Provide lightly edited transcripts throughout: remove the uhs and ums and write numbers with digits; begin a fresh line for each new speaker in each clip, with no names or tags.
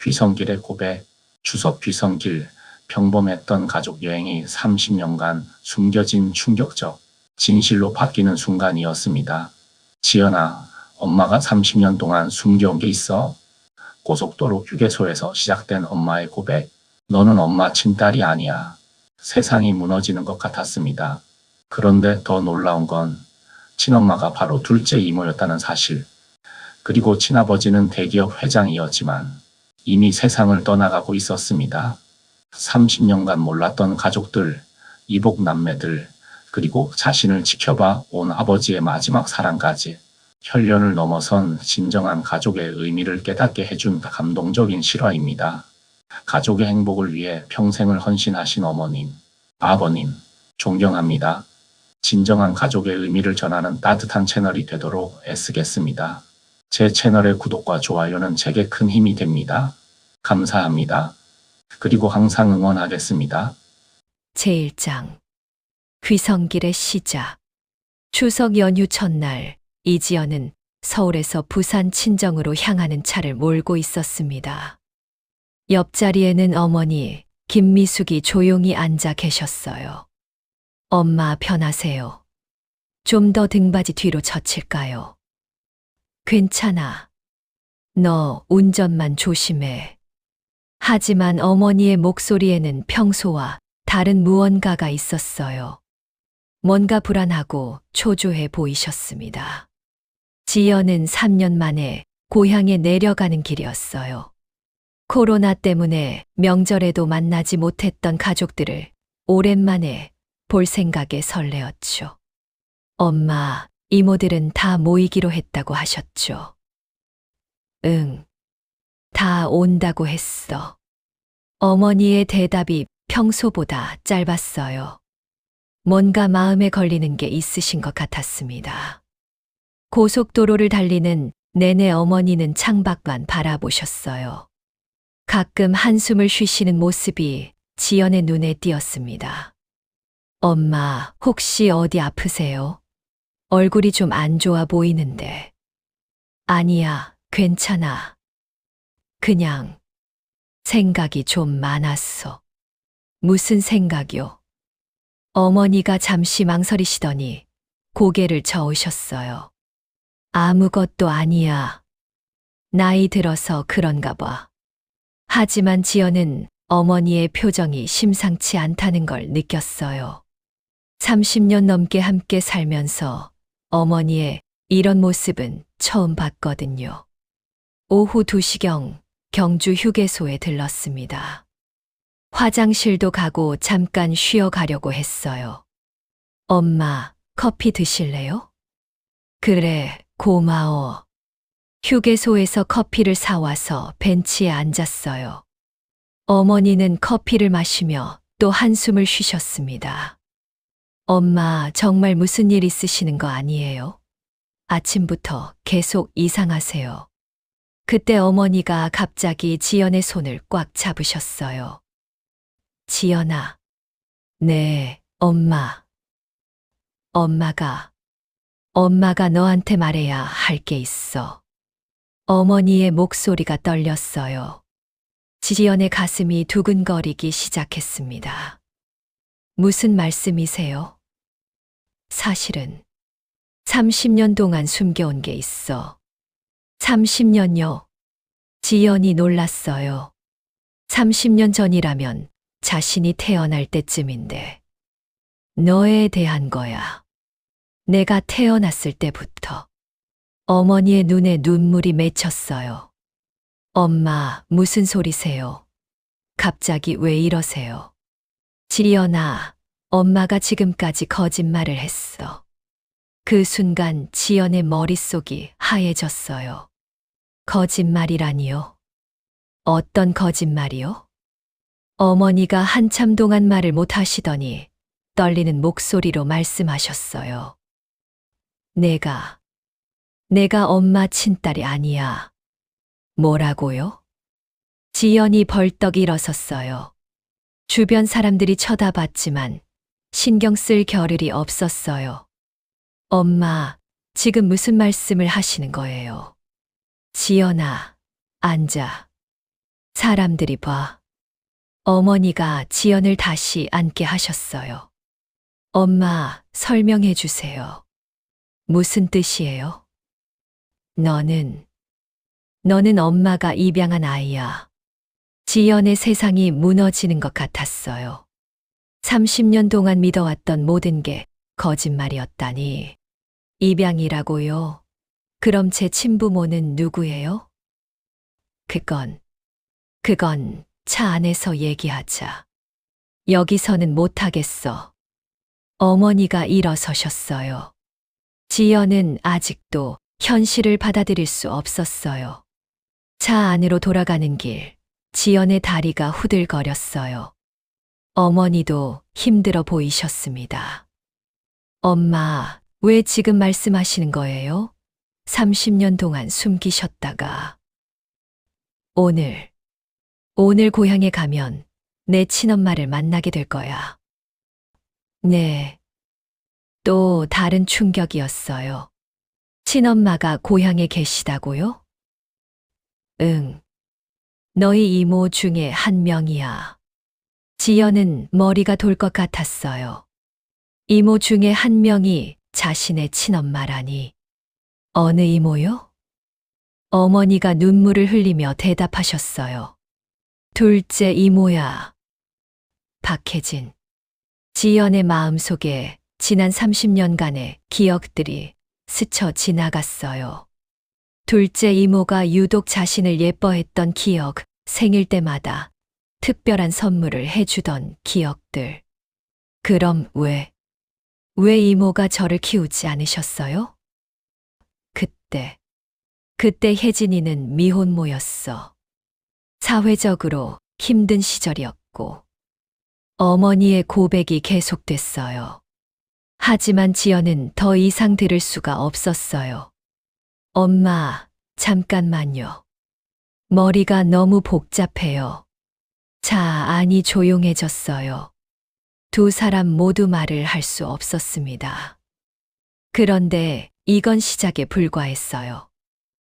귀성길의 고백, 추석 귀성길, 평범했던 가족 여행이 30년간 숨겨진 충격적 진실로 바뀌는 순간이었습니다. 지연아, 엄마가 30년 동안 숨겨온 게 있어. 고속도로 휴게소에서 시작된 엄마의 고백. 너는 엄마 친딸이 아니야. 세상이 무너지는 것 같았습니다. 그런데 더 놀라운 건 친엄마가 바로 둘째 이모였다는 사실. 그리고 친아버지는 대기업 회장이었지만 이미 세상을 떠나가고 있었습니다. 30년간 몰랐던 가족들, 이복 남매들, 그리고 자신을 지켜봐 온 아버지의 마지막 사랑까지 혈연을 넘어선 진정한 가족의 의미를 깨닫게 해준 감동적인 실화입니다. 가족의 행복을 위해 평생을 헌신하신 어머님, 아버님, 존경합니다. 진정한 가족의 의미를 전하는 따뜻한 채널이 되도록 애쓰겠습니다. 제 채널의 구독과 좋아요는 제게 큰 힘이 됩니다. 감사합니다. 그리고 항상 응원하겠습니다.
제1장 귀성길의 시작. 추석 연휴 첫날 이지연은 서울에서 부산 친정으로 향하는 차를 몰고 있었습니다. 옆자리에는 어머니 김미숙이 조용히 앉아 계셨어요. 엄마 편하세요. 좀 더 등받이 뒤로 젖힐까요? 괜찮아. 너 운전만 조심해. 하지만 어머니의 목소리에는 평소와 다른 무언가가 있었어요. 뭔가 불안하고 초조해 보이셨습니다. 지연은 3년 만에 고향에 내려가는 길이었어요. 코로나 때문에 명절에도 만나지 못했던 가족들을 오랜만에 볼 생각에 설레었죠. 엄마, 이모들은 다 모이기로 했다고 하셨죠. 응, 다 온다고 했어. 어머니의 대답이 평소보다 짧았어요. 뭔가 마음에 걸리는 게 있으신 것 같았습니다. 고속도로를 달리는 내내 어머니는 창밖만 바라보셨어요. 가끔 한숨을 쉬시는 모습이 지연의 눈에 띄었습니다. 엄마, 혹시 어디 아프세요? 얼굴이 좀 안 좋아 보이는데. 아니야, 괜찮아. 그냥 생각이 좀 많았어. 무슨 생각이요? 어머니가 잠시 망설이시더니 고개를 저으셨어요. 아무것도 아니야. 나이 들어서 그런가 봐. 하지만 지연은 어머니의 표정이 심상치 않다는 걸 느꼈어요. 30년 넘게 함께 살면서 어머니의 이런 모습은 처음 봤거든요. 오후 2시경 경주 휴게소에 들렀습니다. 화장실도 가고 잠깐 쉬어가려고 했어요. 엄마, 커피 드실래요? 그래, 고마워. 휴게소에서 커피를 사와서 벤치에 앉았어요. 어머니는 커피를 마시며 또 한숨을 쉬셨습니다. 엄마, 정말 무슨 일 있으시는 거 아니에요? 아침부터 계속 이상하세요. 그때 어머니가 갑자기 지연의 손을 꽉 잡으셨어요. 지연아. 네, 엄마. 엄마가 너한테 말해야 할 게 있어. 어머니의 목소리가 떨렸어요. 지연의 가슴이 두근거리기 시작했습니다. 무슨 말씀이세요? 사실은 30년 동안 숨겨온 게 있어. 30년요? 지연이 놀랐어요. 30년 전이라면 자신이 태어날 때쯤인데. 너에 대한 거야. 내가 태어났을 때부터. 어머니의 눈에 눈물이 맺혔어요. 엄마, 무슨 소리세요? 갑자기 왜 이러세요? 지연아, 엄마가 지금까지 거짓말을 했어. 그 순간 지연의 머릿속이 하얘졌어요. 거짓말이라니요? 어떤 거짓말이요? 어머니가 한참 동안 말을 못 하시더니 떨리는 목소리로 말씀하셨어요. 내가 엄마 친딸이 아니야. 뭐라고요? 지연이 벌떡 일어섰어요. 주변 사람들이 쳐다봤지만 신경 쓸 겨를이 없었어요. 엄마, 지금 무슨 말씀을 하시는 거예요? 지연아, 앉아. 사람들이 봐. 어머니가 지연을 다시 앉게 하셨어요. 엄마, 설명해 주세요. 무슨 뜻이에요? 너는 엄마가 입양한 아이야. 지연의 세상이 무너지는 것 같았어요. 30년 동안 믿어왔던 모든 게 거짓말이었다니. 입양이라고요? 그럼 제 친부모는 누구예요? 그건 차 안에서 얘기하자. 여기서는 못하겠어. 어머니가 일어서셨어요. 지연은 아직도 현실을 받아들일 수 없었어요. 차 안으로 돌아가는 길, 지연의 다리가 후들거렸어요. 어머니도 힘들어 보이셨습니다. 엄마, 왜 지금 말씀하시는 거예요? 30년 동안 숨기셨다가. 오늘 고향에 가면 내 친엄마를 만나게 될 거야. 네. 또 다른 충격이었어요. 친엄마가 고향에 계시다고요? 응. 너희 이모 중에 한 명이야. 지연은 머리가 돌 것 같았어요. 이모 중에 한 명이 자신의 친엄마라니. 어느 이모요? 어머니가 눈물을 흘리며 대답하셨어요. 둘째 이모야. 박혜진. 지연의 마음속에 지난 30년간의 기억들이 스쳐 지나갔어요. 둘째 이모가 유독 자신을 예뻐했던 기억, 생일 때마다 특별한 선물을 해주던 기억들. 그럼 왜 이모가 저를 키우지 않으셨어요? 그때 혜진이는 미혼모였어. 사회적으로 힘든 시절이었고, 어머니의 고백이 계속됐어요. 하지만 지연은 더 이상 들을 수가 없었어요. 엄마, 잠깐만요. 머리가 너무 복잡해요. 자, 안이 조용해졌어요. 두 사람 모두 말을 할 수 없었습니다. 그런데 이건 시작에 불과했어요.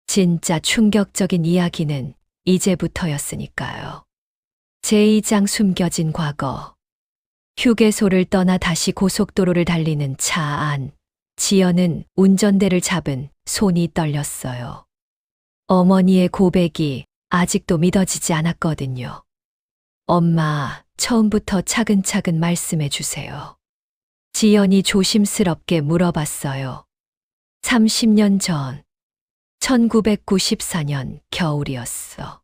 진짜 충격적인 이야기는 이제부터였으니까요. 제2장 숨겨진 과거. 휴게소를 떠나 다시 고속도로를 달리는 차 안. 지연은 운전대를 잡은 손이 떨렸어요. 어머니의 고백이 아직도 믿어지지 않았거든요. 엄마, 처음부터 차근차근 말씀해 주세요. 지연이 조심스럽게 물어봤어요. 30년 전, 1994년 겨울이었어.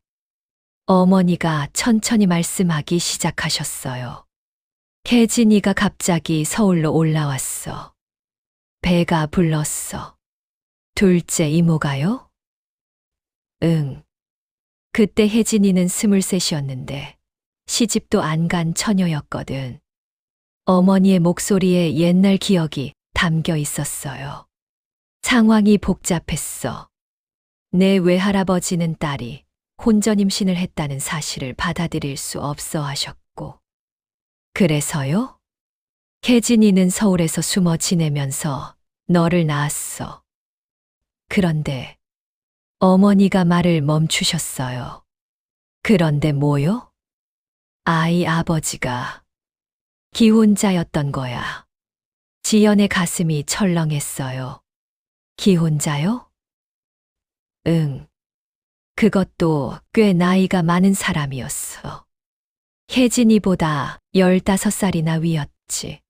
어머니가 천천히 말씀하기 시작하셨어요. 혜진이가 갑자기 서울로 올라왔어. 배가 불렀어. 둘째 이모가요? 응. 그때 혜진이는 23이었는데 시집도 안 간 처녀였거든. 어머니의 목소리에 옛날 기억이 담겨 있었어요. 상황이 복잡했어. 내 외할아버지는 딸이 혼전 임신을 했다는 사실을 받아들일 수 없어 하셨고. 그래서요? 혜진이는 서울에서 숨어 지내면서 너를 낳았어. 그런데 어머니가 말을 멈추셨어요. 그런데 뭐요? 아이 아버지가 기혼자였던 거야. 지연의 가슴이 철렁했어요. 기혼자요? 응. 그것도 꽤 나이가 많은 사람이었어. 혜진이보다 15살이나 위였지.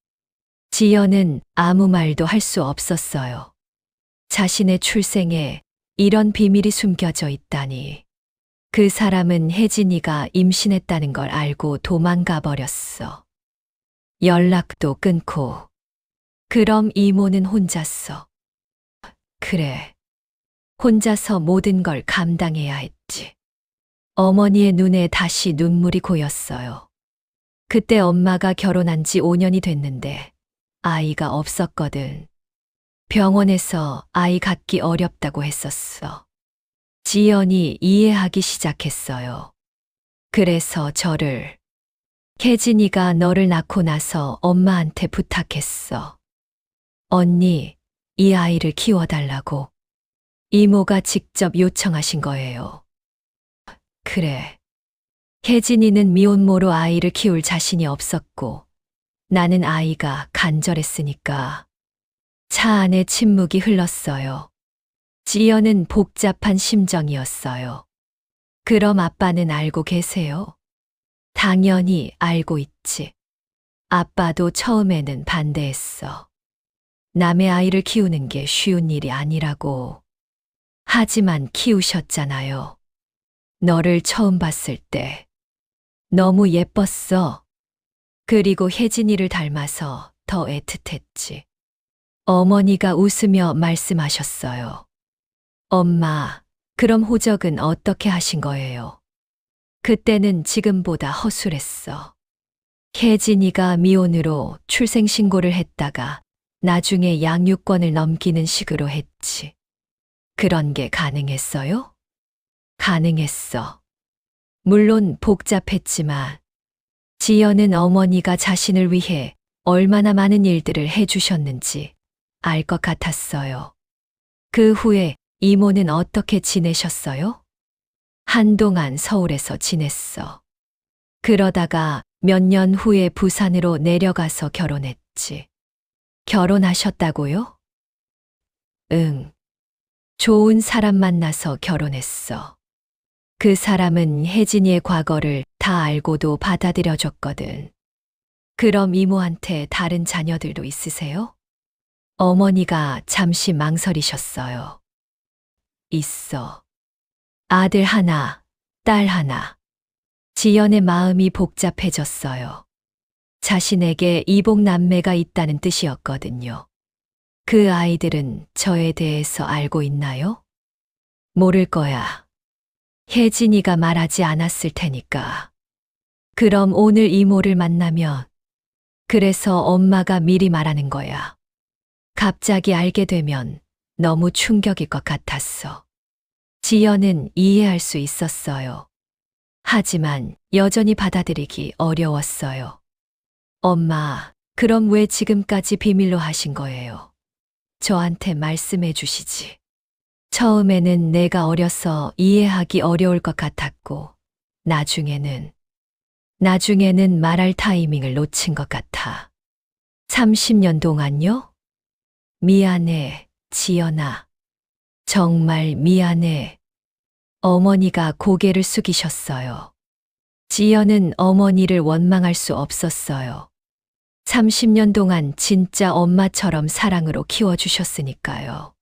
지연은 아무 말도 할 수 없었어요. 자신의 출생에 이런 비밀이 숨겨져 있다니. 그 사람은 혜진이가 임신했다는 걸 알고 도망가 버렸어. 연락도 끊고. 그럼 이모는 혼자서. 그래. 혼자서 모든 걸 감당해야 했지. 어머니의 눈에 다시 눈물이 고였어요. 그때 엄마가 결혼한 지 5년이 됐는데 아이가 없었거든. 병원에서 아이 갖기 어렵다고 했었어. 지연이 이해하기 시작했어요. 그래서 저를, 혜진이가 너를 낳고 나서 엄마한테 부탁했어. 언니, 이 아이를 키워달라고. 이모가 직접 요청하신 거예요. 그래. 혜진이는 미혼모로 아이를 키울 자신이 없었고 나는 아이가 간절했으니까. 차 안에 침묵이 흘렀어요. 지연은 복잡한 심정이었어요. 그럼 아빠는 알고 계세요? 당연히 알고 있지. 아빠도 처음에는 반대했어. 남의 아이를 키우는 게 쉬운 일이 아니라고. 하지만 키우셨잖아요. 너를 처음 봤을 때 너무 예뻤어. 그리고 혜진이를 닮아서 더 애틋했지. 어머니가 웃으며 말씀하셨어요. 엄마, 그럼 호적은 어떻게 하신 거예요? 그때는 지금보다 허술했어. 혜진이가 미혼으로 출생신고를 했다가 나중에 양육권을 넘기는 식으로 했지. 그런 게 가능했어요? 가능했어. 물론 복잡했지만 지연은 어머니가 자신을 위해 얼마나 많은 일들을 해주셨는지 알 것 같았어요. 그 후에 이모는 어떻게 지내셨어요? 한동안 서울에서 지냈어. 그러다가 몇 년 후에 부산으로 내려가서 결혼했지. 결혼하셨다고요? 응. 좋은 사람 만나서 결혼했어. 그 사람은 혜진이의 과거를 다 알고도 받아들여줬거든. 그럼 이모한테 다른 자녀들도 있으세요? 어머니가 잠시 망설이셨어요. 있어. 아들 하나, 딸 하나. 지연의 마음이 복잡해졌어요. 자신에게 이복남매가 있다는 뜻이었거든요. 그 아이들은 저에 대해서 알고 있나요? 모를 거야. 혜진이가 말하지 않았을 테니까. 그럼 오늘 이모를 만나면 그래서 엄마가 미리 말하는 거야. 갑자기 알게 되면 너무 충격일 것 같았어. 지연은 이해할 수 있었어요. 하지만 여전히 받아들이기 어려웠어요. 엄마, 그럼 왜 지금까지 비밀로 하신 거예요? 저한테 말씀해 주시지. 처음에는 내가 어려서 이해하기 어려울 것 같았고, 나중에는 말할 타이밍을 놓친 것 같아. 30년 동안요? 미안해, 지연아. 정말 미안해. 어머니가 고개를 숙이셨어요. 지연은 어머니를 원망할 수 없었어요. 30년 동안 진짜 엄마처럼 사랑으로 키워주셨으니까요.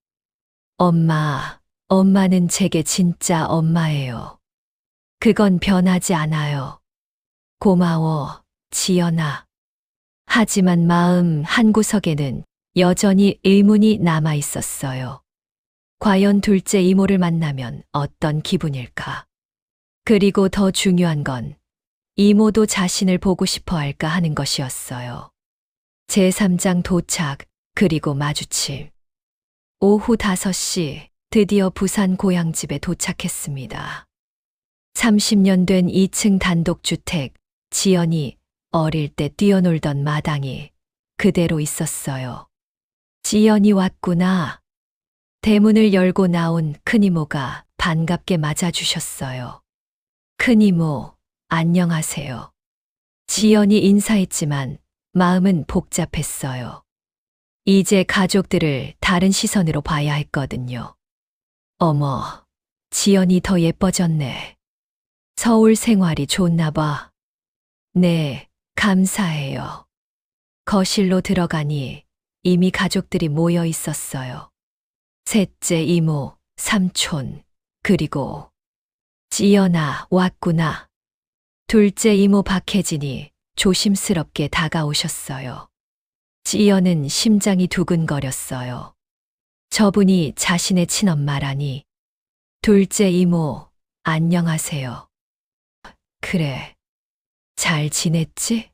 엄마는 제게 진짜 엄마예요. 그건 변하지 않아요. 고마워, 지연아. 하지만 마음 한구석에는 여전히 의문이 남아 있었어요. 과연 둘째 이모를 만나면 어떤 기분일까? 그리고 더 중요한 건 이모도 자신을 보고 싶어 할까 하는 것이었어요. 제3장 도착, 그리고 마주침. 오후 5시 드디어 부산 고향집에 도착했습니다. 30년 된 2층 단독주택, 지연이 어릴 때 뛰어놀던 마당이 그대로 있었어요. 지연이 왔구나. 대문을 열고 나온 큰이모가 반갑게 맞아주셨어요. 큰이모, 안녕하세요. 지연이 인사했지만 마음은 복잡했어요. 이제 가족들을 다른 시선으로 봐야 했거든요. 어머, 지연이 더 예뻐졌네. 서울 생활이 좋나 봐. 네, 감사해요. 거실로 들어가니 이미 가족들이 모여 있었어요. 셋째 이모, 삼촌, 그리고 지연아 왔구나. 둘째 이모 박혜진이 조심스럽게 다가오셨어요. 지연은 심장이 두근거렸어요. 저분이 자신의 친엄마라니. 둘째 이모, 안녕하세요. 그래, 잘 지냈지?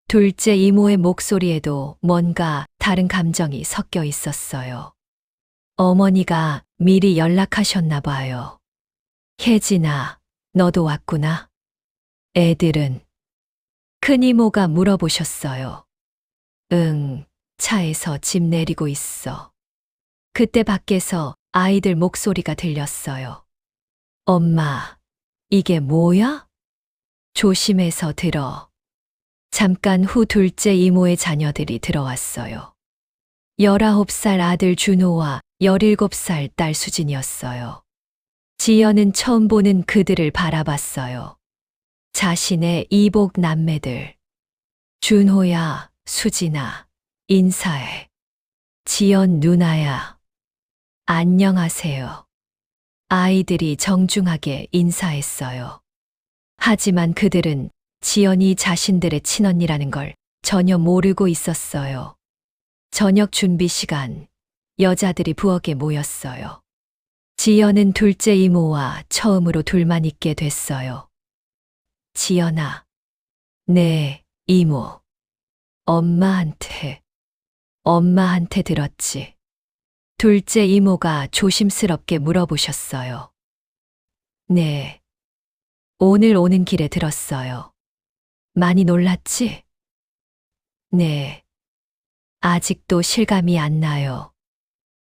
둘째 이모의 목소리에도 뭔가 다른 감정이 섞여 있었어요. 어머니가 미리 연락하셨나 봐요. 혜진아, 너도 왔구나. 애들은? 큰이모가 물어보셨어요. 응, 차에서 짐 내리고 있어. 그때 밖에서 아이들 목소리가 들렸어요. 엄마, 이게 뭐야? 조심해서 들어. 잠깐 후 둘째 이모의 자녀들이 들어왔어요. 19살 아들 준호와 17살 딸 수진이었어요. 지연은 처음 보는 그들을 바라봤어요. 자신의 이복 남매들. 준호야, 수진아, 인사해. 지연 누나야, 안녕하세요. 아이들이 정중하게 인사했어요. 하지만 그들은 지연이 자신들의 친언니라는 걸 전혀 모르고 있었어요. 저녁 준비 시간, 여자들이 부엌에 모였어요. 지연은 둘째 이모와 처음으로 둘만 있게 됐어요. 지연아. 네, 이모. 엄마한테 들었지. 둘째 이모가 조심스럽게 물어보셨어요. 네. 오늘 오는 길에 들었어요. 많이 놀랐지? 네. 아직도 실감이 안 나요.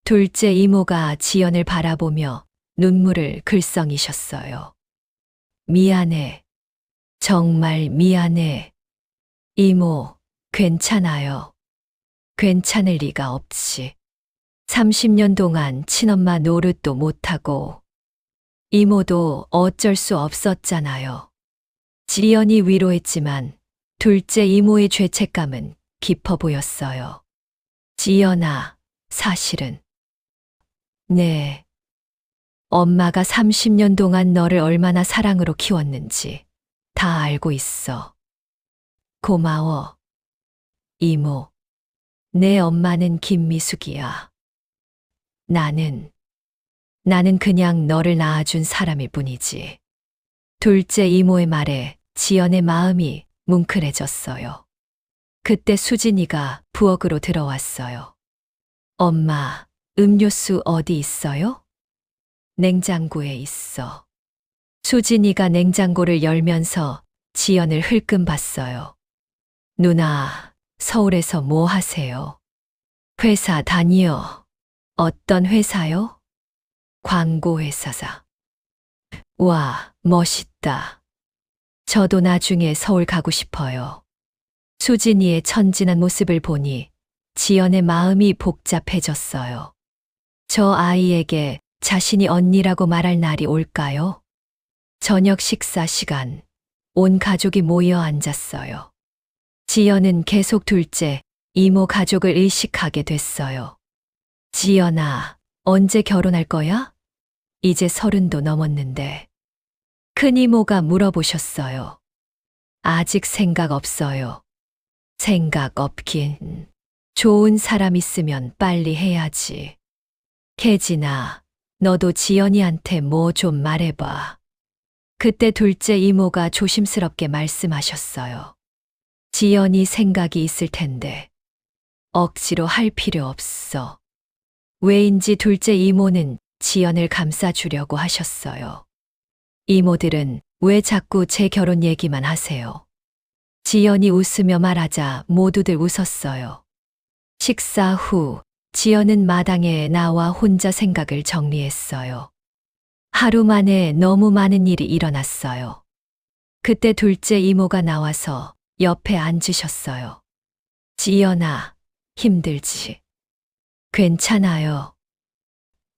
둘째 이모가 지연을 바라보며 눈물을 글썽이셨어요. 미안해. 정말 미안해. 이모, 괜찮아요. 괜찮을 리가 없지. 30년 동안 친엄마 노릇도 못하고 이모도 어쩔 수 없었잖아요. 지연이 위로했지만 둘째 이모의 죄책감은 깊어 보였어요. 지연아, 사실은. 네. 엄마가 30년 동안 너를 얼마나 사랑으로 키웠는지 다 알고 있어. 고마워. 이모. 내 엄마는 김미숙이야. 나는 그냥 너를 낳아준 사람일 뿐이지. 둘째 이모의 말에 지연의 마음이 뭉클해졌어요. 그때 수진이가 부엌으로 들어왔어요. 엄마, 음료수 어디 있어요? 냉장고에 있어. 수진이가 냉장고를 열면서 지연을 흘끔 봤어요. 누나, 서울에서 뭐 하세요? 회사 다니요. 어떤 회사요? 광고회사사. 와, 멋있다. 저도 나중에 서울 가고 싶어요. 수진이의 천진한 모습을 보니 지연의 마음이 복잡해졌어요. 저 아이에게 자신이 언니라고 말할 날이 올까요? 저녁 식사 시간, 온 가족이 모여 앉았어요. 지연은 계속 둘째, 이모 가족을 의식하게 됐어요. 지연아, 언제 결혼할 거야? 이제 30도 넘었는데. 큰 이모가 물어보셨어요. 아직 생각 없어요. 생각 없긴. 좋은 사람 있으면 빨리 해야지. 혜진아, 너도 지연이한테 뭐 좀 말해봐. 그때 둘째 이모가 조심스럽게 말씀하셨어요. 지연이 생각이 있을 텐데. 억지로 할 필요 없어. 왜인지 둘째 이모는 지연을 감싸주려고 하셨어요. 이모들은 왜 자꾸 제 결혼 얘기만 하세요? 지연이 웃으며 말하자 모두들 웃었어요. 식사 후 지연은 마당에 나와 혼자 생각을 정리했어요. 하루 만에 너무 많은 일이 일어났어요. 그때 둘째 이모가 나와서 옆에 앉으셨어요. 지연아, 힘들지? 괜찮아요.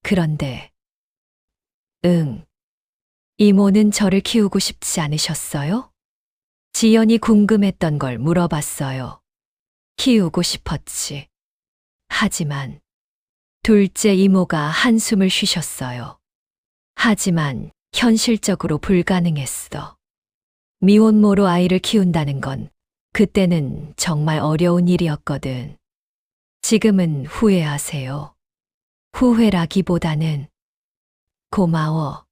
그런데, 응. 이모는 저를 키우고 싶지 않으셨어요? 지연이 궁금했던 걸 물어봤어요. 키우고 싶었지. 하지만, 둘째 이모가 한숨을 쉬셨어요. 하지만 현실적으로 불가능했어. 미혼모로 아이를 키운다는 건 그때는 정말 어려운 일이었거든. 지금은 후회하세요. 후회라기보다는 고마워.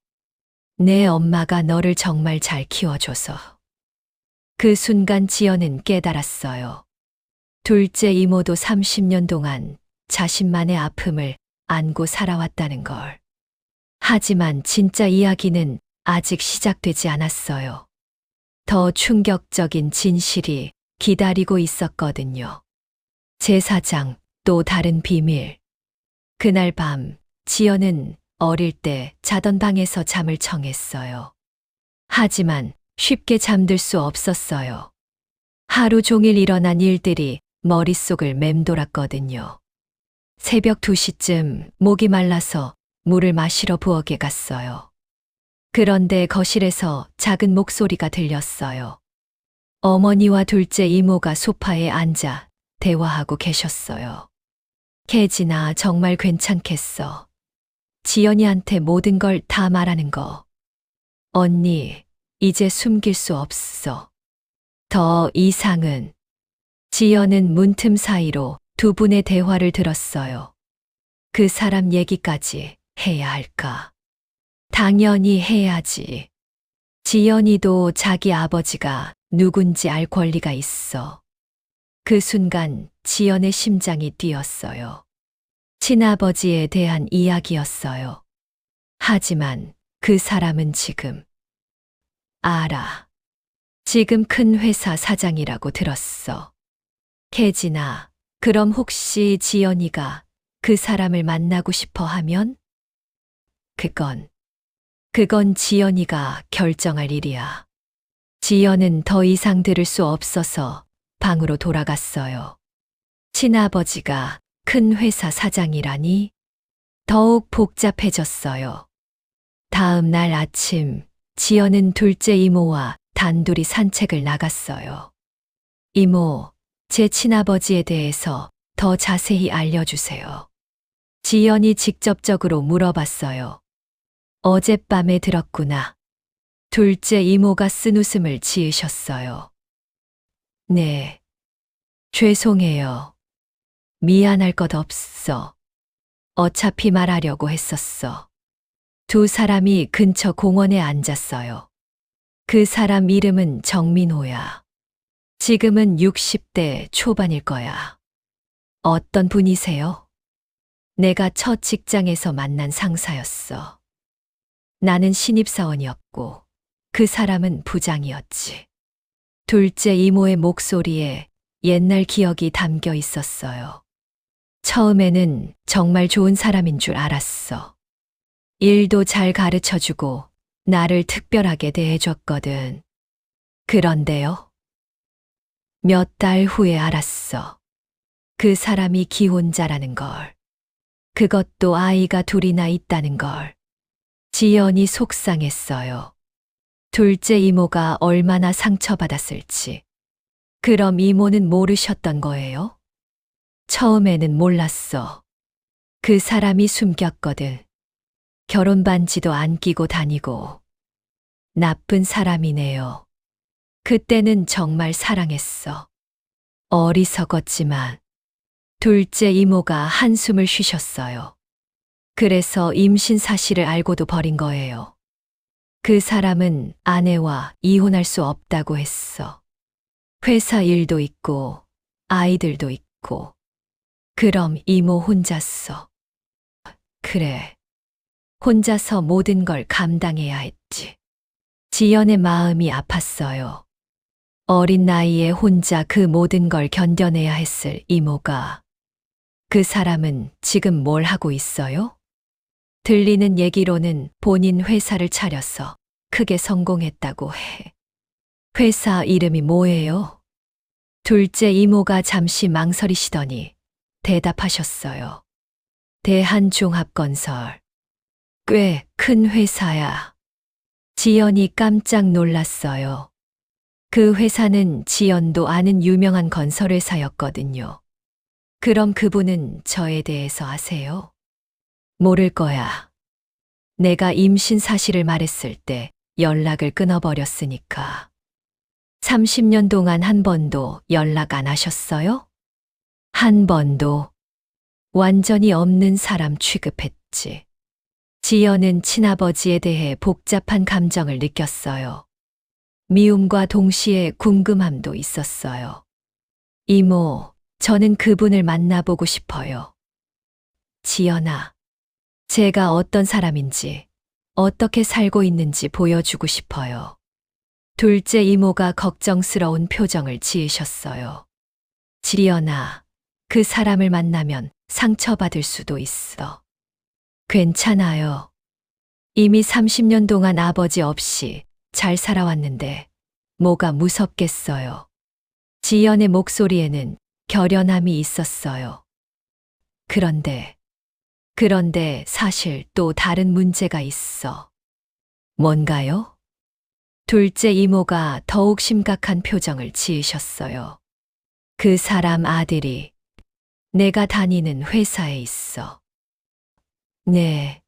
내 엄마가 너를 정말 잘 키워줘서. 그 순간 지연은 깨달았어요. 둘째 이모도 30년 동안 자신만의 아픔을 안고 살아왔다는 걸. 하지만 진짜 이야기는 아직 시작되지 않았어요. 더 충격적인 진실이 기다리고 있었거든요. 제사장, 또 다른 비밀. 그날 밤, 지연은 어릴 때 자던 방에서 잠을 청했어요. 하지만 쉽게 잠들 수 없었어요. 하루 종일 일어난 일들이 머릿속을 맴돌았거든요. 새벽 2시쯤 목이 말라서 물을 마시러 부엌에 갔어요. 그런데 거실에서 작은 목소리가 들렸어요. 어머니와 둘째 이모가 소파에 앉아 대화하고 계셨어요. 혜진아, 정말 괜찮겠어. 지연이한테 모든 걸 다 말하는 거. 언니, 이제 숨길 수 없어. 더 이상은. 지연은 문틈 사이로 두 분의 대화를 들었어요. 그 사람 얘기까지 해야 할까? 당연히 해야지. 지연이도 자기 아버지가 누군지 알 권리가 있어. 그 순간 지연의 심장이 뛰었어요. 친아버지에 대한 이야기였어요. 하지만 그 사람은 지금 알아. 지금 큰 회사 사장이라고 들었어. 혜진아, 그럼 혹시 지연이가 그 사람을 만나고 싶어 하면? 그건 지연이가 결정할 일이야. 지연은 더 이상 들을 수 없어서 방으로 돌아갔어요. 친아버지가 큰 회사 사장이라니 더욱 복잡해졌어요. 다음 날 아침, 지연은 둘째 이모와 단둘이 산책을 나갔어요. 이모, 제 친아버지에 대해서 더 자세히 알려주세요. 지연이 직접적으로 물어봤어요. 어젯밤에 들었구나. 둘째 이모가 쓴웃음을 지으셨어요. 네. 죄송해요. 미안할 것 없어. 어차피 말하려고 했었어. 두 사람이 근처 공원에 앉았어요. 그 사람 이름은 정민호야. 지금은 60대 초반일 거야. 어떤 분이세요? 내가 첫 직장에서 만난 상사였어. 나는 신입사원이었고 그 사람은 부장이었지. 둘째 이모의 목소리에 옛날 기억이 담겨 있었어요. 처음에는 정말 좋은 사람인 줄 알았어. 일도 잘 가르쳐주고 나를 특별하게 대해줬거든. 그런데요. 몇 달 후에 알았어. 그 사람이 기혼자라는 걸. 그것도 아이가 둘이나 있다는 걸. 지연이 속상했어요. 둘째 이모가 얼마나 상처받았을지. 그럼 이모는 모르셨던 거예요? 처음에는 몰랐어. 그 사람이 숨겼거든. 결혼 반지도 안 끼고 다니고. 나쁜 사람이네요. 그때는 정말 사랑했어. 어리석었지만. 둘째 이모가 한숨을 쉬셨어요. 그래서 임신 사실을 알고도 버린 거예요. 그 사람은 아내와 이혼할 수 없다고 했어. 회사 일도 있고 아이들도 있고. 그럼 이모 혼자서. 그래. 혼자서 모든 걸 감당해야 했지. 지연의 마음이 아팠어요. 어린 나이에 혼자 그 모든 걸 견뎌내야 했을 이모가. 그 사람은 지금 뭘 하고 있어요? 들리는 얘기로는 본인 회사를 차려서 크게 성공했다고 해. 회사 이름이 뭐예요? 둘째 이모가 잠시 망설이시더니 대답하셨어요. 대한종합건설. 꽤 큰 회사야. 지연이 깜짝 놀랐어요. 그 회사는 지연도 아는 유명한 건설회사였거든요. 그럼 그분은 저에 대해서 아세요? 모를 거야. 내가 임신 사실을 말했을 때 연락을 끊어버렸으니까. 30년 동안 한 번도 연락 안 하셨어요? 한 번도. 완전히 없는 사람 취급했지. 지연은 친아버지에 대해 복잡한 감정을 느꼈어요. 미움과 동시에 궁금함도 있었어요. 이모, 저는 그분을 만나보고 싶어요. 지연아, 제가 어떤 사람인지, 어떻게 살고 있는지 보여주고 싶어요. 둘째 이모가 걱정스러운 표정을 지으셨어요. 지연아, 그 사람을 만나면 상처받을 수도 있어. 괜찮아요. 이미 30년 동안 아버지 없이 잘 살아왔는데 뭐가 무섭겠어요. 지연의 목소리에는 결연함이 있었어요. 그런데 사실 또 다른 문제가 있어. 뭔가요? 둘째 이모가 더욱 심각한 표정을 지으셨어요. 그 사람 아들이 내가 다니는 회사에 있어. 네.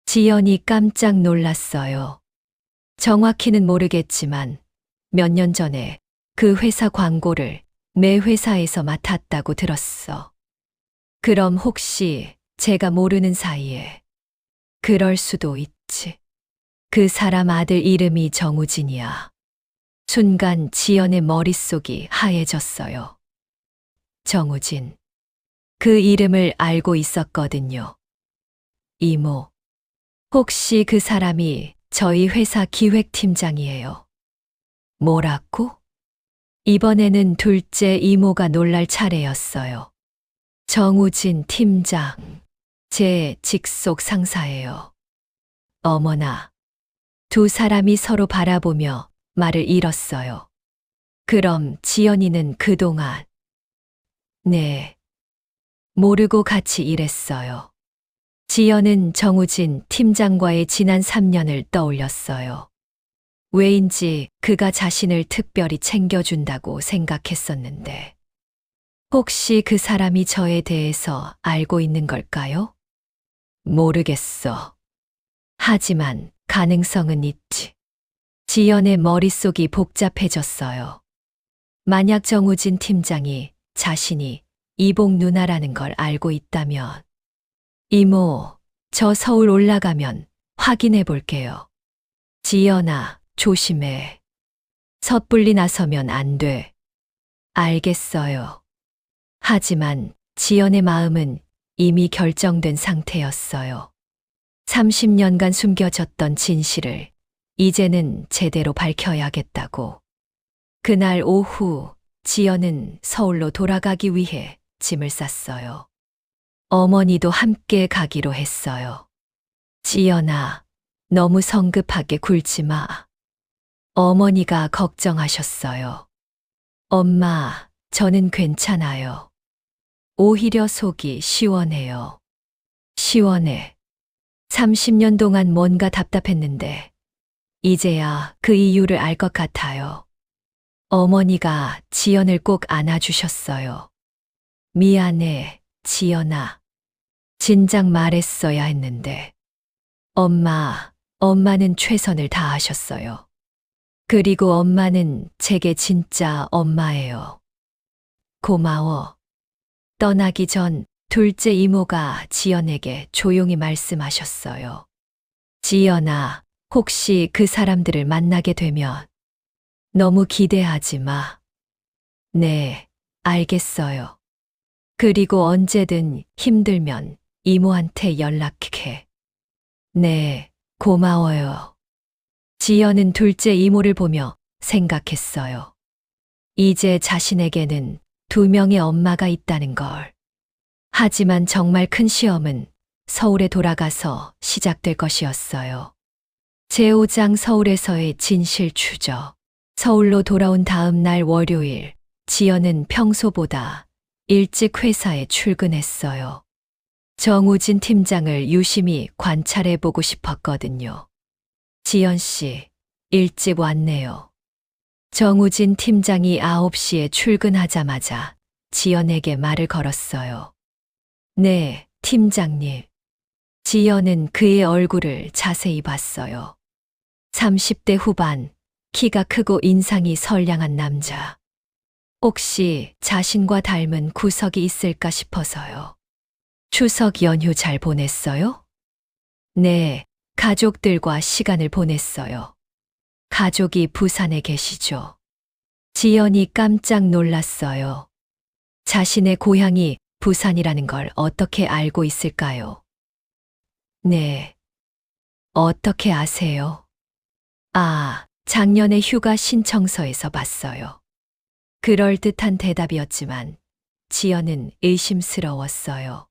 지연이 깜짝 놀랐어요. 정확히는 모르겠지만 몇 년 전에 그 회사 광고를 내 회사에서 맡았다고 들었어. 그럼 혹시 제가 모르는 사이에 그럴 수도 있지. 그 사람 아들 이름이 정우진이야. 순간 지연의 머릿속이 하얘졌어요. 정우진. 그 이름을 알고 있었거든요. 이모. 혹시 그 사람이 저희 회사 기획팀장이에요. 뭐라고? 이번에는 둘째 이모가 놀랄 차례였어요. 정우진 팀장. 제 직속 상사예요. 어머나. 두 사람이 서로 바라보며 말을 잃었어요. 그럼 지연이는 그동안 네. 모르고 같이 일했어요. 지연은 정우진 팀장과의 지난 3년을 떠올렸어요. 왜인지 그가 자신을 특별히 챙겨준다고 생각했었는데. 혹시 그 사람이 저에 대해서 알고 있는 걸까요? 모르겠어. 하지만 가능성은 있지. 지연의 머릿속이 복잡해졌어요. 만약 정우진 팀장이 자신이 이복 누나라는 걸 알고 있다면, 이모, 저 서울 올라가면 확인해 볼게요. 지연아, 조심해. 섣불리 나서면 안 돼. 알겠어요. 하지만 지연의 마음은 이미 결정된 상태였어요. 30년간 숨겨졌던 진실을 이제는 제대로 밝혀야겠다고. 그날 오후 지연은 서울로 돌아가기 위해 짐을 쌌어요. 어머니도 함께 가기로 했어요. 지연아, 너무 성급하게 굴지 마. 어머니가 걱정하셨어요. 엄마, 저는 괜찮아요. 오히려 속이 시원해요. 시원해. 30년 동안 뭔가 답답했는데, 이제야 그 이유를 알 것 같아요. 어머니가 지연을 꼭 안아주셨어요. 미안해, 지연아. 진작 말했어야 했는데. 엄마는 최선을 다하셨어요. 그리고 엄마는 제게 진짜 엄마예요. 고마워. 떠나기 전 둘째 이모가 지연에게 조용히 말씀하셨어요. 지연아, 혹시 그 사람들을 만나게 되면 너무 기대하지 마. 네, 알겠어요. 그리고 언제든 힘들면 이모한테 연락해. 네, 고마워요. 지연은 둘째 이모를 보며 생각했어요. 이제 자신에게는 2명의 엄마가 있다는 걸. 하지만 정말 큰 시험은 서울에 돌아가서 시작될 것이었어요. 제5장 서울에서의 진실 추적. 서울로 돌아온 다음 날 월요일, 지연은 평소보다 일찍 회사에 출근했어요. 정우진 팀장을 유심히 관찰해 보고 싶었거든요. 지연 씨, 일찍 왔네요. 정우진 팀장이 9시에 출근하자마자 지연에게 말을 걸었어요. 네, 팀장님. 지연은 그의 얼굴을 자세히 봤어요. 30대 후반, 키가 크고 인상이 선량한 남자. 혹시 자신과 닮은 구석이 있을까 싶어서요. 추석 연휴 잘 보냈어요? 네, 가족들과 시간을 보냈어요. 가족이 부산에 계시죠. 지연이 깜짝 놀랐어요. 자신의 고향이 부산이라는 걸 어떻게 알고 있을까요? 네. 어떻게 아세요? 작년에 휴가 신청서에서 봤어요. 그럴듯한 대답이었지만 지연은 의심스러웠어요.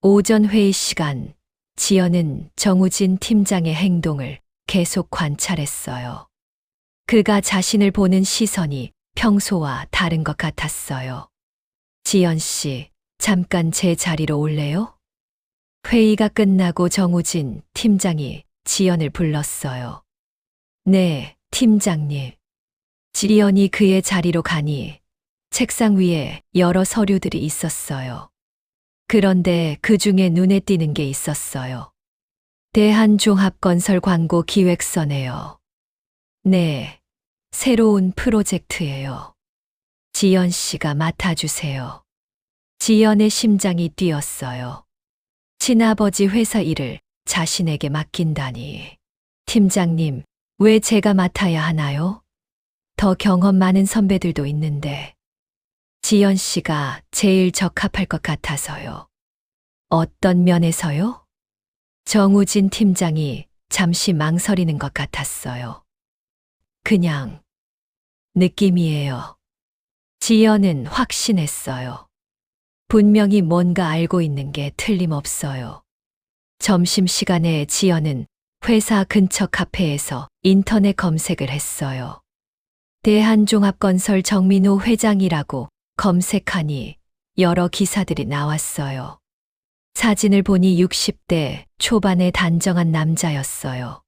오전 회의 시간, 지연은 정우진 팀장의 행동을 계속 관찰했어요. 그가 자신을 보는 시선이 평소와 다른 것 같았어요. 지연 씨, 잠깐 제 자리로 올래요? 회의가 끝나고 정우진 팀장이 지연을 불렀어요. 네, 팀장님. 지연이 그의 자리로 가니 책상 위에 여러 서류들이 있었어요. 그런데 그 중에 눈에 띄는 게 있었어요. 대한종합건설 광고 기획서네요. 네, 새로운 프로젝트예요. 지연 씨가 맡아주세요. 지연의 심장이 뛰었어요. 친아버지 회사 일을 자신에게 맡긴다니. 팀장님, 왜 제가 맡아야 하나요? 더 경험 많은 선배들도 있는데. 지연 씨가 제일 적합할 것 같아서요. 어떤 면에서요? 정우진 팀장이 잠시 망설이는 것 같았어요. 그냥 느낌이에요. 지연은 확신했어요. 분명히 뭔가 알고 있는 게 틀림없어요. 점심시간에 지연은 회사 근처 카페에서 인터넷 검색을 했어요. 대한종합건설 정민호 회장이라고 검색하니 여러 기사들이 나왔어요. 사진을 보니 60대 초반의 단정한 남자였어요.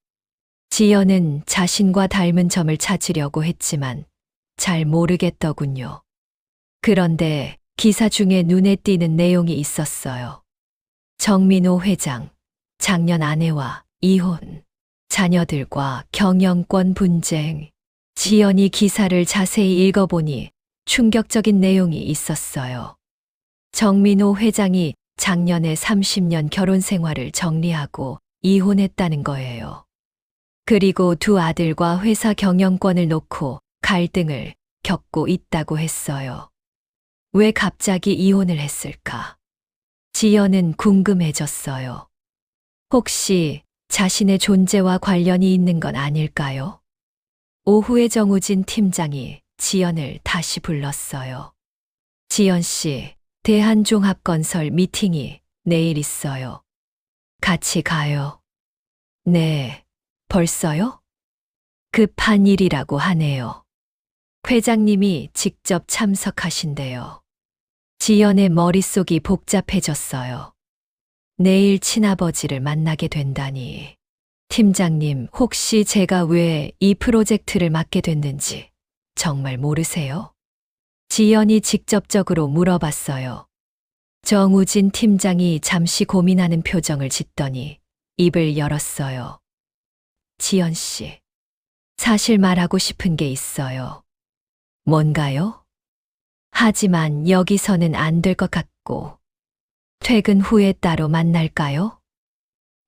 지연은 자신과 닮은 점을 찾으려고 했지만 잘 모르겠더군요. 그런데 기사 중에 눈에 띄는 내용이 있었어요. 정민호 회장, 작년 아내와 이혼, 자녀들과 경영권 분쟁. 지연이 기사를 자세히 읽어보니 충격적인 내용이 있었어요. 정민호 회장이 작년에 30년 결혼 생활을 정리하고 이혼했다는 거예요. 그리고 두 아들과 회사 경영권을 놓고 갈등을 겪고 있다고 했어요. 왜 갑자기 이혼을 했을까? 지연은 궁금해졌어요. 혹시 자신의 존재와 관련이 있는 건 아닐까요? 오후에 정우진 팀장이 지연을 다시 불렀어요. 지연 씨, 대한종합건설 미팅이 내일 있어요. 같이 가요. 네, 벌써요? 급한 일이라고 하네요. 회장님이 직접 참석하신대요. 지연의 머릿속이 복잡해졌어요. 내일 친아버지를 만나게 된다니. 팀장님, 혹시 제가 왜 이 프로젝트를 맡게 됐는지 정말 모르세요? 지연이 직접적으로 물어봤어요. 정우진 팀장이 잠시 고민하는 표정을 짓더니 입을 열었어요. 지연 씨, 사실 말하고 싶은 게 있어요. 뭔가요? 하지만 여기서는 안 될 것 같고, 퇴근 후에 따로 만날까요?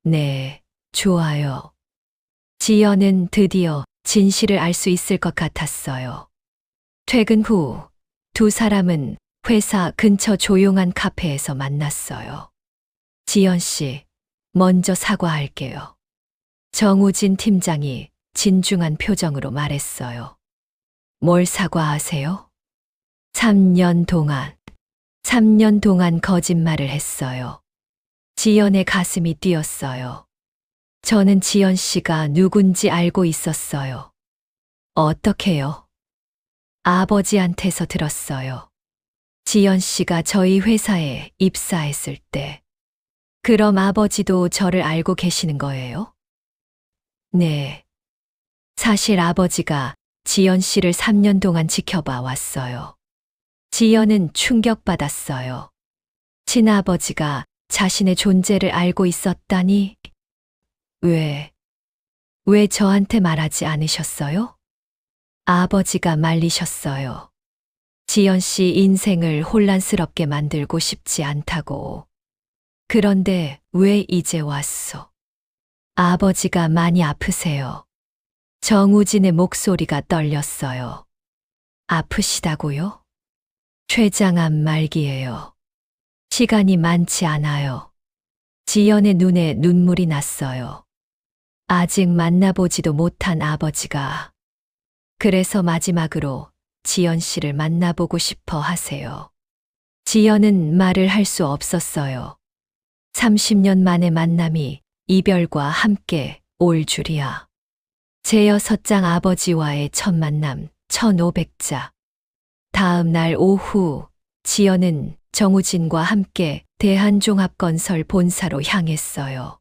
네, 좋아요. 지연은 드디어 진실을 알 수 있을 것 같았어요. 퇴근 후 두 사람은 회사 근처 조용한 카페에서 만났어요. 지연 씨, 먼저 사과할게요. 정우진 팀장이 진중한 표정으로 말했어요. 뭘 사과하세요? 3년 동안 거짓말을 했어요. 지연의 가슴이 뛰었어요. 저는 지연 씨가 누군지 알고 있었어요. 어떻게요? 아버지한테서 들었어요. 지연 씨가 저희 회사에 입사했을 때. 그럼 아버지도 저를 알고 계시는 거예요? 네. 사실 아버지가 지연 씨를 3년 동안 지켜봐 왔어요. 지연은 충격받았어요. 친아버지가 자신의 존재를 알고 있었다니? 왜 저한테 말하지 않으셨어요? 아버지가 말리셨어요. 지연 씨 인생을 혼란스럽게 만들고 싶지 않다고. 그런데 왜 이제 왔어? 아버지가 많이 아프세요. 정우진의 목소리가 떨렸어요. 아프시다고요? 췌장암 말기예요. 시간이 많지 않아요. 지연의 눈에 눈물이 났어요. 아직 만나보지도 못한 아버지가. 그래서 마지막으로 지연 씨를 만나보고 싶어 하세요. 지연은 말을 할 수 없었어요. 30년 만의 만남이 이별과 함께 올 줄이야. 제6장 아버지와의 첫 만남 1500자. 다음 날 오후 지연은 정우진과 함께 대한종합건설 본사로 향했어요.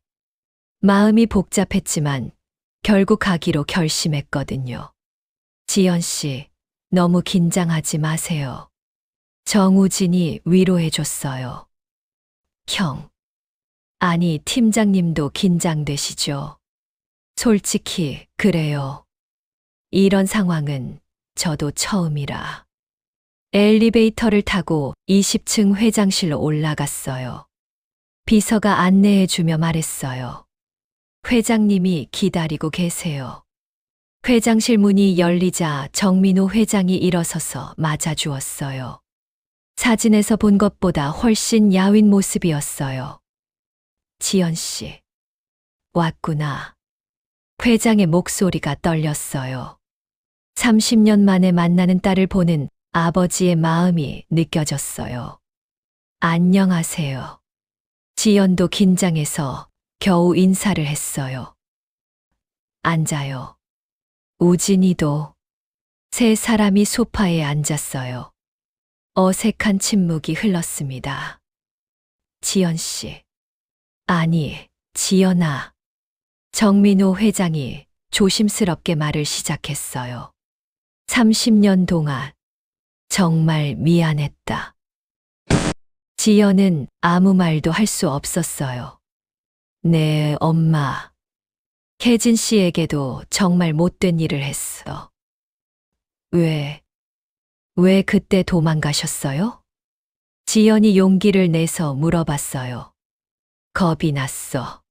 마음이 복잡했지만 결국 가기로 결심했거든요. 지연 씨, 너무 긴장하지 마세요. 정우진이 위로해줬어요. 형. 아니, 팀장님도 긴장되시죠? 솔직히, 그래요. 이런 상황은 저도 처음이라. 엘리베이터를 타고 20층 회장실로 올라갔어요. 비서가 안내해주며 말했어요. 회장님이 기다리고 계세요. 회장실 문이 열리자 정민호 회장이 일어서서 맞아주었어요. 사진에서 본 것보다 훨씬 야윈 모습이었어요. 지연 씨. 왔구나. 회장의 목소리가 떨렸어요. 30년 만에 만나는 딸을 보는 아버지의 마음이 느껴졌어요. 안녕하세요. 지연도 긴장해서 겨우 인사를 했어요. 앉아요. 우진이도. 세 사람이 소파에 앉았어요. 어색한 침묵이 흘렀습니다. 지연 씨. 아니, 지연아. 정민호 회장이 조심스럽게 말을 시작했어요. 30년 동안 정말 미안했다. 지연은 아무 말도 할 수 없었어요. 네, 엄마. 혜진 씨에게도 정말 못된 일을 했어. 왜 그때 도망가셨어요? 지연이 용기를 내서 물어봤어요. 겁이 났어.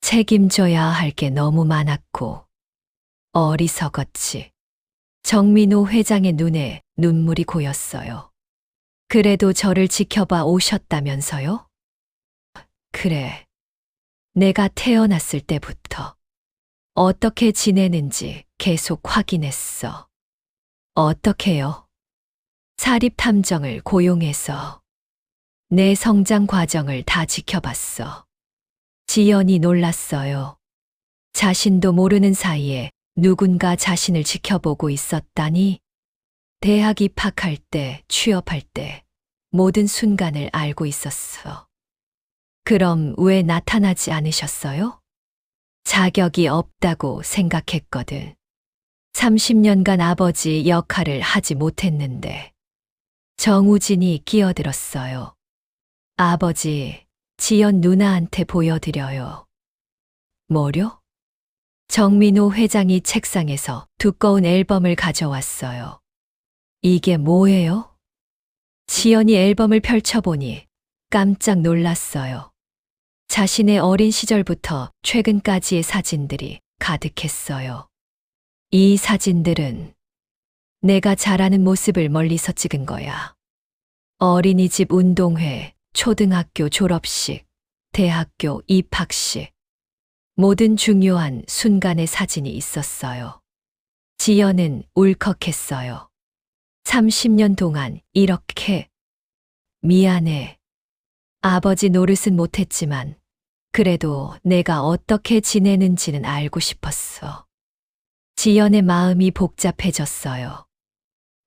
책임져야 할 게 너무 많았고 어리석었지. 정민호 회장의 눈에 눈물이 고였어요. 그래도 저를 지켜봐 오셨다면서요? 그래. 내가 태어났을 때부터 어떻게 지내는지 계속 확인했어. 어떻게요? 사립탐정을 고용해서 내 성장 과정을 다 지켜봤어. 지연이 놀랐어요. 자신도 모르는 사이에 누군가 자신을 지켜보고 있었다니. 대학 입학할 때, 취업할 때 모든 순간을 알고 있었어. 그럼 왜 나타나지 않으셨어요? 자격이 없다고 생각했거든. 30년간 아버지 역할을 하지 못했는데. 정우진이 끼어들었어요. 아버지, 지연 누나한테 보여드려요. 뭐요? 정민호 회장이 책상에서 두꺼운 앨범을 가져왔어요. 이게 뭐예요? 지연이 앨범을 펼쳐보니 깜짝 놀랐어요. 자신의 어린 시절부터 최근까지의 사진들이 가득했어요. 이 사진들은 내가 자라는 모습을 멀리서 찍은 거야. 어린이집 운동회, 초등학교 졸업식, 대학교 입학식. 모든 중요한 순간의 사진이 있었어요. 지연은 울컥했어요. 30년 동안 이렇게. 미안해. 아버지 노릇은 못했지만 그래도 내가 어떻게 지내는지는 알고 싶었어. 지연의 마음이 복잡해졌어요.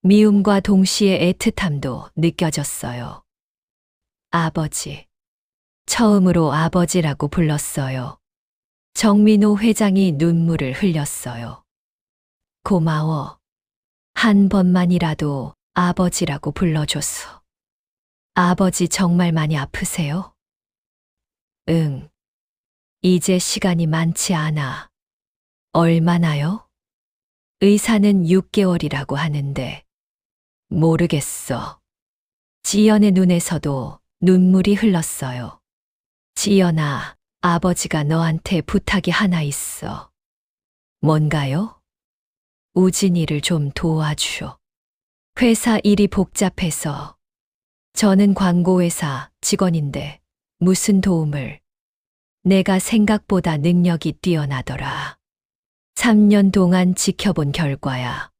미움과 동시에 애틋함도 느껴졌어요. 아버지. 처음으로 아버지라고 불렀어요. 정민호 회장이 눈물을 흘렸어요. 고마워. 한 번만이라도 아버지라고 불러줘서. 아버지 정말 많이 아프세요? 응. 이제 시간이 많지 않아. 얼마나요? 의사는 6개월이라고 하는데. 모르겠어. 지연의 눈에서도 눈물이 흘렀어요. 지연아, 아버지가 너한테 부탁이 하나 있어. 뭔가요? 우진이를 좀 도와줘. 회사 일이 복잡해서. 저는 광고회사 직원인데 무슨 도움을. 내가 생각보다 능력이 뛰어나더라. 3년 동안 지켜본 결과야.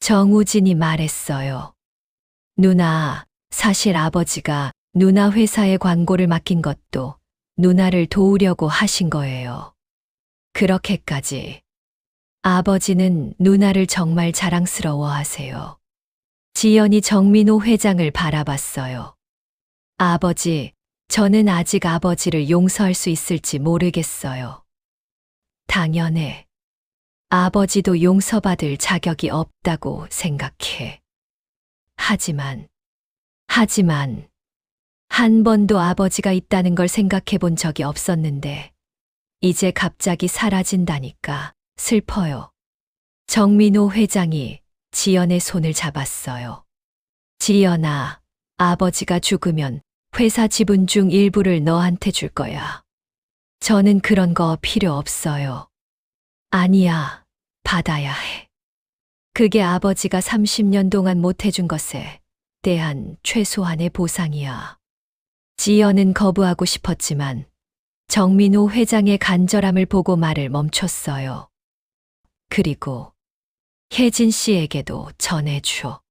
정우진이 말했어요. 누나, 사실 아버지가 누나 회사에 광고를 맡긴 것도 누나를 도우려고 하신 거예요. 그렇게까지. 아버지는 누나를 정말 자랑스러워 하세요. 지연이 정민호 회장을 바라봤어요. 아버지, 저는 아직 아버지를 용서할 수 있을지 모르겠어요. 당연해. 아버지도 용서받을 자격이 없다고 생각해. 하지만, 한 번도 아버지가 있다는 걸 생각해 본 적이 없었는데, 이제 갑자기 사라진다니까 슬퍼요. 정민호 회장이 지연의 손을 잡았어요. 지연아, 아버지가 죽으면 회사 지분 중 일부를 너한테 줄 거야. 저는 그런 거 필요 없어요. 아니야, 받아야 해. 그게 아버지가 30년 동안 못 해준 것에 대한 최소한의 보상이야. 지연은 거부하고 싶었지만 정민호 회장의 간절함을 보고 말을 멈췄어요. 그리고 혜진 씨에게도 전해줘.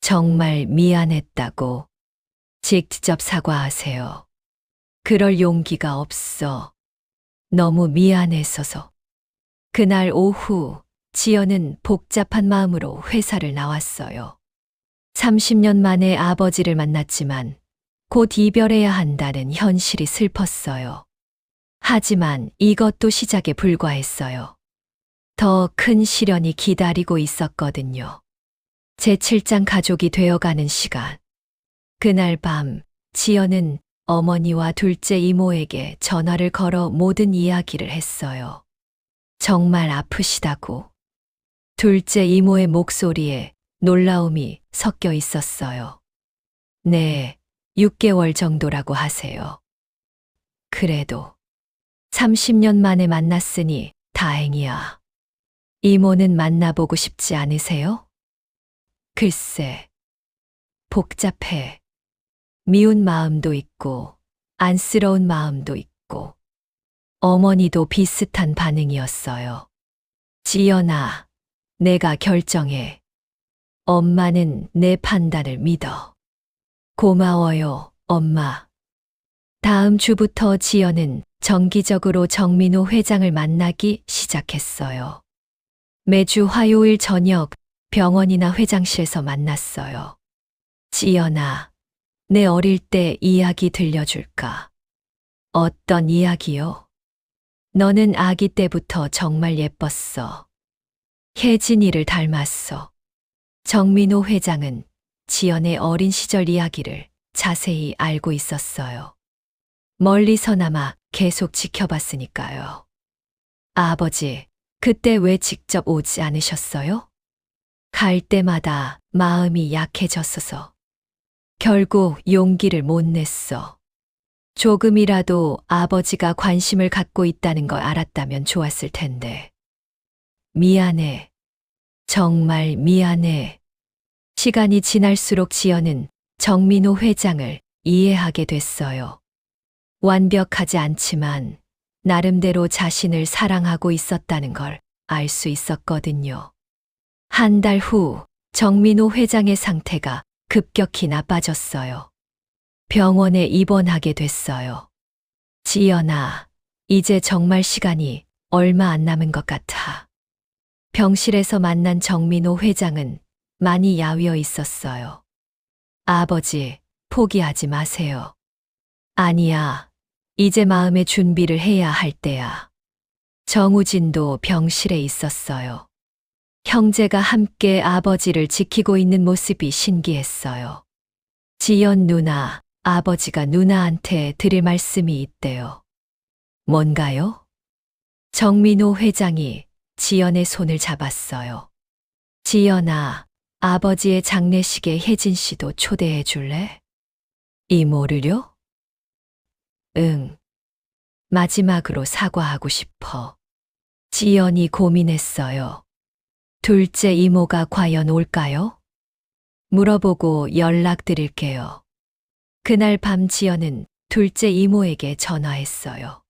정말 미안했다고. 직접 사과하세요. 그럴 용기가 없어. 너무 미안했어서. 그날 오후 지연은 복잡한 마음으로 회사를 나왔어요. 30년 만에 아버지를 만났지만 곧 이별해야 한다는 현실이 슬펐어요. 하지만 이것도 시작에 불과했어요. 더 큰 시련이 기다리고 있었거든요. 제7장 가족이 되어가는 시간. 그날 밤 지연은 어머니와 둘째 이모에게 전화를 걸어 모든 이야기를 했어요. 정말 아프시다고. 둘째 이모의 목소리에 놀라움이 섞여 있었어요. 네, 6개월 정도라고 하세요. 그래도 30년 만에 만났으니 다행이야. 이모는 만나보고 싶지 않으세요? 글쎄, 복잡해. 미운 마음도 있고, 안쓰러운 마음도 있고. 어머니도 비슷한 반응이었어요. 지연아, 내가 결정해. 엄마는 내 판단을 믿어. 고마워요, 엄마. 다음 주부터 지연은 정기적으로 정민호 회장을 만나기 시작했어요. 매주 화요일 저녁 병원이나 회장실에서 만났어요. 지연아, 내 어릴 때 이야기 들려줄까? 어떤 이야기요? 너는 아기 때부터 정말 예뻤어. 혜진이를 닮았어. 정민호 회장은 지연의 어린 시절 이야기를 자세히 알고 있었어요. 멀리서나마 계속 지켜봤으니까요. 아버지, 그때 왜 직접 오지 않으셨어요? 갈 때마다 마음이 약해졌어서. 결국 용기를 못 냈어. 조금이라도 아버지가 관심을 갖고 있다는 걸 알았다면 좋았을 텐데. 미안해. 정말 미안해. 시간이 지날수록 지연은 정민호 회장을 이해하게 됐어요. 완벽하지 않지만 나름대로 자신을 사랑하고 있었다는 걸 알 수 있었거든요. 한 달 후 정민호 회장의 상태가 급격히 나빠졌어요. 병원에 입원하게 됐어요. 지연아, 이제 정말 시간이 얼마 안 남은 것 같아. 병실에서 만난 정민호 회장은 많이 야위어 있었어요. 아버지, 포기하지 마세요. 아니야, 이제 마음의 준비를 해야 할 때야. 정우진도 병실에 있었어요. 형제가 함께 아버지를 지키고 있는 모습이 신기했어요. 지연 누나, 아버지가 누나한테 드릴 말씀이 있대요. 뭔가요? 정민호 회장이 지연의 손을 잡았어요. 지연아, 아버지의 장례식에 혜진 씨도 초대해 줄래? 이모를요? 응. 마지막으로 사과하고 싶어. 지연이 고민했어요. 둘째 이모가 과연 올까요? 물어보고 연락드릴게요. 그날 밤 지연은 둘째 이모에게 전화했어요.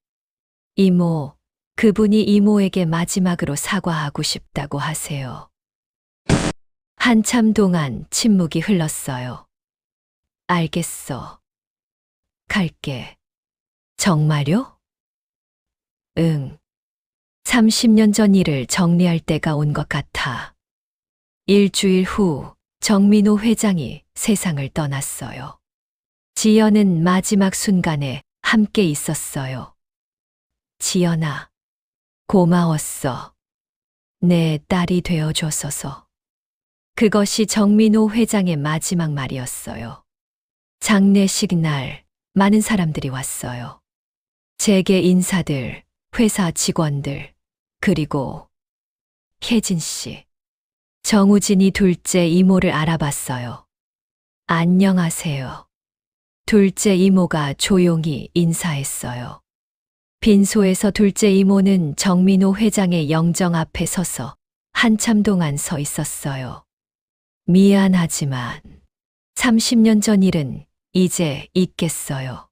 이모, 그분이 이모에게 마지막으로 사과하고 싶다고 하세요. 한참 동안 침묵이 흘렀어요. 알겠어. 갈게. 정말요? 응. 30년 전 일을 정리할 때가 온 것 같아. 일주일 후 정민호 회장이 세상을 떠났어요. 지연은 마지막 순간에 함께 있었어요. 지연아, 고마웠어. 내 딸이 되어줘서서. 그것이 정민호 회장의 마지막 말이었어요. 장례식 날 많은 사람들이 왔어요. 재계 인사들, 회사 직원들, 그리고 혜진 씨. 정우진이 둘째 이모를 알아봤어요. 안녕하세요. 둘째 이모가 조용히 인사했어요. 빈소에서 둘째 이모는 정민호 회장의 영정 앞에 서서 한참 동안 서 있었어요. 미안하지만 30년 전 일은 이제 잊겠어요.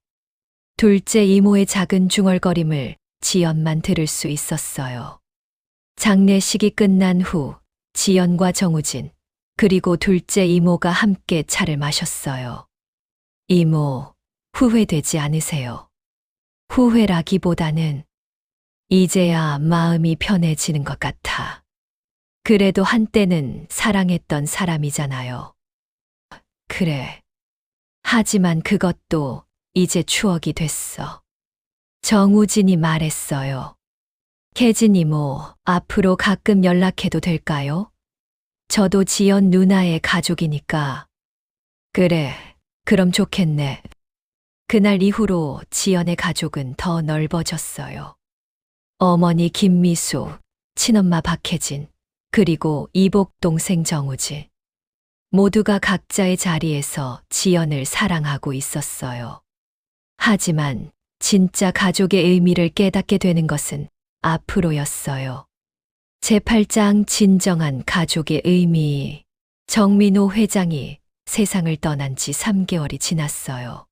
둘째 이모의 작은 중얼거림을 지연만 들을 수 있었어요. 장례식이 끝난 후 지연과 정우진, 그리고 둘째 이모가 함께 차를 마셨어요. 이모, 후회되지 않으세요? 후회라기보다는 이제야 마음이 편해지는 것 같아. 그래도 한때는 사랑했던 사람이잖아요. 그래. 하지만 그것도 이제 추억이 됐어. 정우진이 말했어요. 혜진 이모, 앞으로 가끔 연락해도 될까요? 저도 지연 누나의 가족이니까. 그래, 그럼 좋겠네. 그날 이후로 지연의 가족은 더 넓어졌어요. 어머니 김미수, 친엄마 박혜진, 그리고 이복 동생 정우진. 모두가 각자의 자리에서 지연을 사랑하고 있었어요. 하지만 진짜 가족의 의미를 깨닫게 되는 것은 앞으로였어요. 제8장 진정한 가족의 의미. 정민호 회장이 세상을 떠난 지 3개월이 지났어요.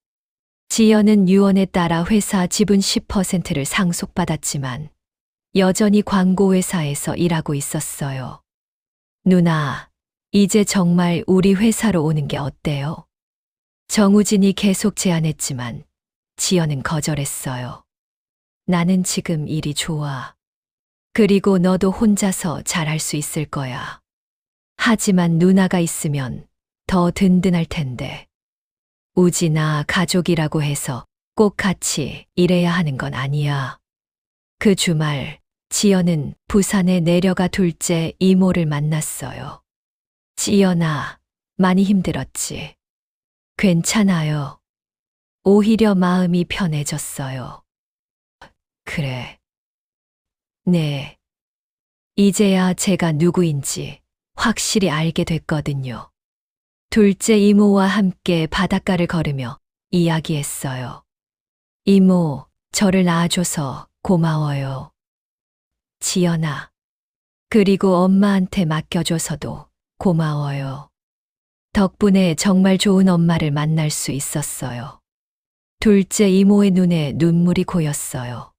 지연은 유언에 따라 회사 지분 10%를 상속받았지만 여전히 광고회사에서 일하고 있었어요. 누나, 이제 정말 우리 회사로 오는 게 어때요? 정우진이 계속 제안했지만 지연은 거절했어요. 나는 지금 일이 좋아. 그리고 너도 혼자서 잘할 수 있을 거야. 하지만 누나가 있으면 더 든든할 텐데. 우지나 가족이라고 해서 꼭 같이 일해야 하는 건 아니야. 그 주말 지연은 부산에 내려가 둘째 이모를 만났어요. 지연아, 많이 힘들었지? 괜찮아요. 오히려 마음이 편해졌어요. 그래. 네. 이제야 제가 누구인지 확실히 알게 됐거든요. 둘째 이모와 함께 바닷가를 걸으며 이야기했어요. 이모, 저를 낳아줘서 고마워요. 지연아. 그리고 엄마한테 맡겨줘서도 고마워요. 덕분에 정말 좋은 엄마를 만날 수 있었어요. 둘째 이모의 눈에 눈물이 고였어요.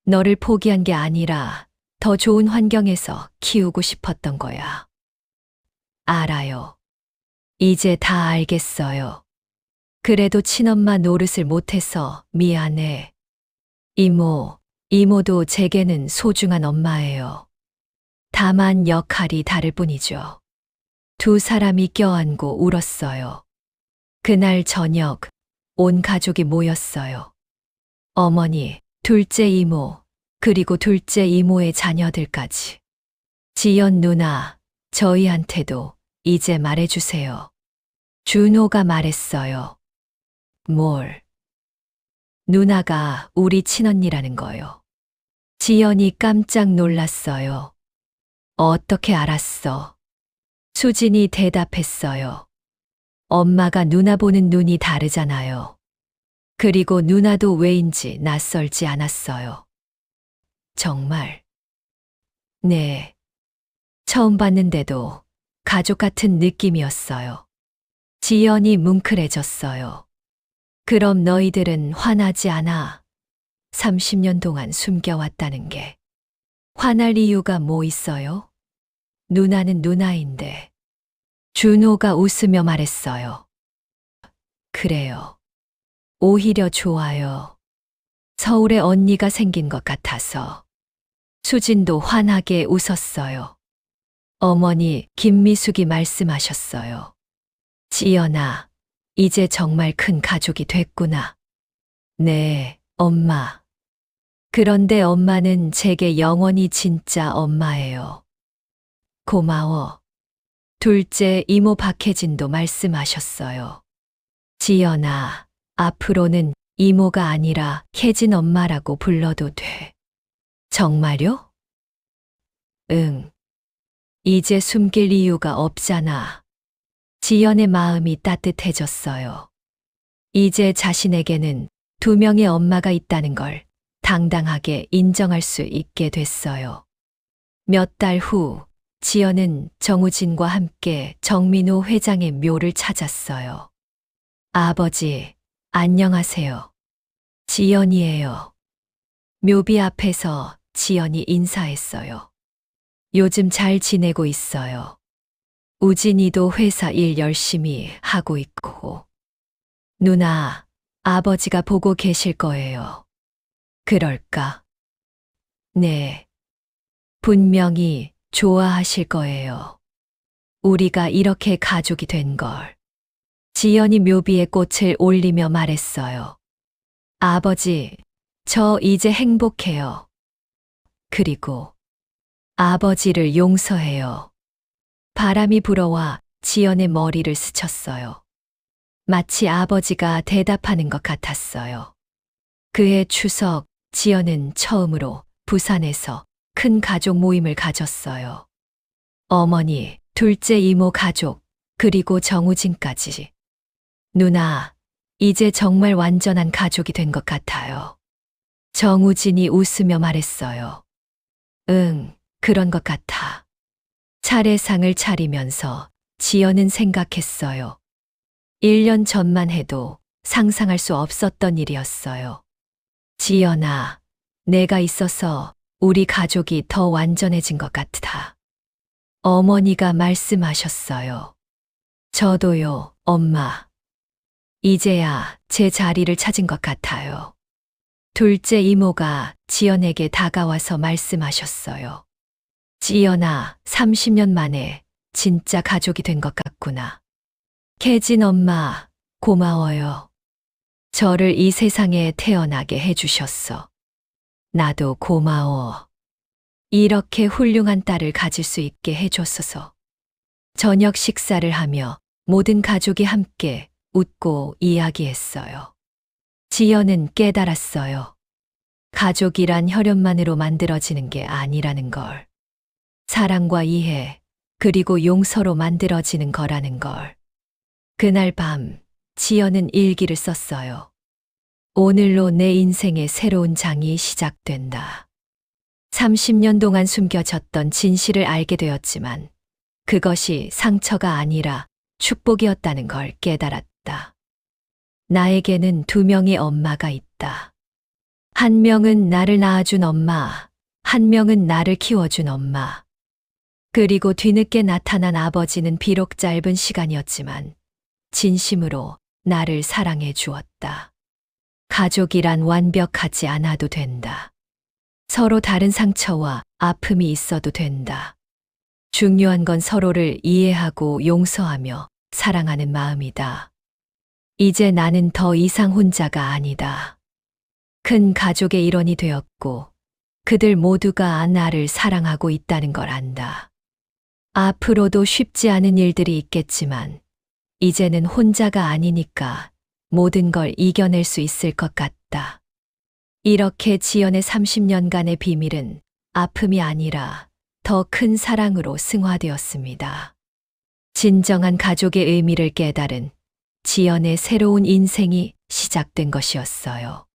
너를 포기한 게 아니라 더 좋은 환경에서 키우고 싶었던 거야. 알아요. 이제 다 알겠어요. 그래도 친엄마 노릇을 못해서 미안해. 이모, 이모도 제게는 소중한 엄마예요. 다만 역할이 다를 뿐이죠. 두 사람이 껴안고 울었어요. 그날 저녁 온 가족이 모였어요. 어머니, 둘째 이모, 그리고 둘째 이모의 자녀들까지. 지연 누나, 저희한테도 이제 말해주세요. 준호가 말했어요. 뭘? 누나가 우리 친언니라는 거요. 지연이 깜짝 놀랐어요. 어떻게 알았어? 수진이 대답했어요. 엄마가 누나 보는 눈이 다르잖아요. 그리고 누나도 왜인지 낯설지 않았어요. 정말? 네. 처음 봤는데도 가족 같은 느낌이었어요. 지연이 뭉클해졌어요. 그럼 너희들은 화나지 않아? 30년 동안 숨겨왔다는 게. 화날 이유가 뭐 있어요? 누나는 누나인데. 준호가 웃으며 말했어요. 그래요. 오히려 좋아요. 서울에 언니가 생긴 것 같아서. 수진도 환하게 웃었어요. 어머니 김미숙이 말씀하셨어요. 지연아, 이제 정말 큰 가족이 됐구나. 네, 엄마. 그런데 엄마는 제게 영원히 진짜 엄마예요. 고마워. 둘째 이모 박혜진도 말씀하셨어요. 지연아, 앞으로는 이모가 아니라 혜진 엄마라고 불러도 돼. 정말요? 응. 이제 숨길 이유가 없잖아. 지연의 마음이 따뜻해졌어요. 이제 자신에게는 두 명의 엄마가 있다는 걸 당당하게 인정할 수 있게 됐어요. 몇 달 후, 지연은 정우진과 함께 정민호 회장의 묘를 찾았어요. 아버지, 안녕하세요. 지연이에요. 묘비 앞에서 지연이 인사했어요. 요즘 잘 지내고 있어요. 우진이도 회사 일 열심히 하고 있고. 누나, 아버지가 보고 계실 거예요. 그럴까? 네. 분명히 좋아하실 거예요. 우리가 이렇게 가족이 된 걸. 지연이 묘비에 꽃을 올리며 말했어요. 아버지, 저 이제 행복해요. 그리고 아버지를 용서해요. 바람이 불어와 지연의 머리를 스쳤어요. 마치 아버지가 대답하는 것 같았어요. 그해 추석, 지연은 처음으로 부산에서 큰 가족 모임을 가졌어요. 어머니, 둘째 이모 가족, 그리고 정우진까지. 누나, 이제 정말 완전한 가족이 된 것 같아요. 정우진이 웃으며 말했어요. 응, 그런 것 같아. 차례상을 차리면서 지연은 생각했어요. 1년 전만 해도 상상할 수 없었던 일이었어요. 지연아, 내가 있어서 우리 가족이 더 완전해진 것 같아. 어머니가 말씀하셨어요. 저도요, 엄마. 이제야 제 자리를 찾은 것 같아요. 둘째 이모가 지연에게 다가와서 말씀하셨어요. 지연아, 30년 만에 진짜 가족이 된 것 같구나. 혜진 엄마, 고마워요. 저를 이 세상에 태어나게 해주셨어. 나도 고마워. 이렇게 훌륭한 딸을 가질 수 있게 해줬어서. 저녁 식사를 하며 모든 가족이 함께 웃고 이야기했어요. 지연은 깨달았어요. 가족이란 혈연만으로 만들어지는 게 아니라는 걸. 사랑과 이해, 그리고 용서로 만들어지는 거라는 걸. 그날 밤, 지연은 일기를 썼어요. 오늘로 내 인생의 새로운 장이 시작된다. 30년 동안 숨겨졌던 진실을 알게 되었지만 그것이 상처가 아니라 축복이었다는 걸 깨달았다. 나에게는 두 명의 엄마가 있다. 한 명은 나를 낳아준 엄마, 한 명은 나를 키워준 엄마. 그리고 뒤늦게 나타난 아버지는 비록 짧은 시간이었지만 진심으로 나를 사랑해 주었다. 가족이란 완벽하지 않아도 된다. 서로 다른 상처와 아픔이 있어도 된다. 중요한 건 서로를 이해하고 용서하며 사랑하는 마음이다. 이제 나는 더 이상 혼자가 아니다. 큰 가족의 일원이 되었고 그들 모두가 나를 사랑하고 있다는 걸 안다. 앞으로도 쉽지 않은 일들이 있겠지만 이제는 혼자가 아니니까 모든 걸 이겨낼 수 있을 것 같다. 이렇게 지연의 30년간의 비밀은 아픔이 아니라 더 큰 사랑으로 승화되었습니다. 진정한 가족의 의미를 깨달은 지연의 새로운 인생이 시작된 것이었어요.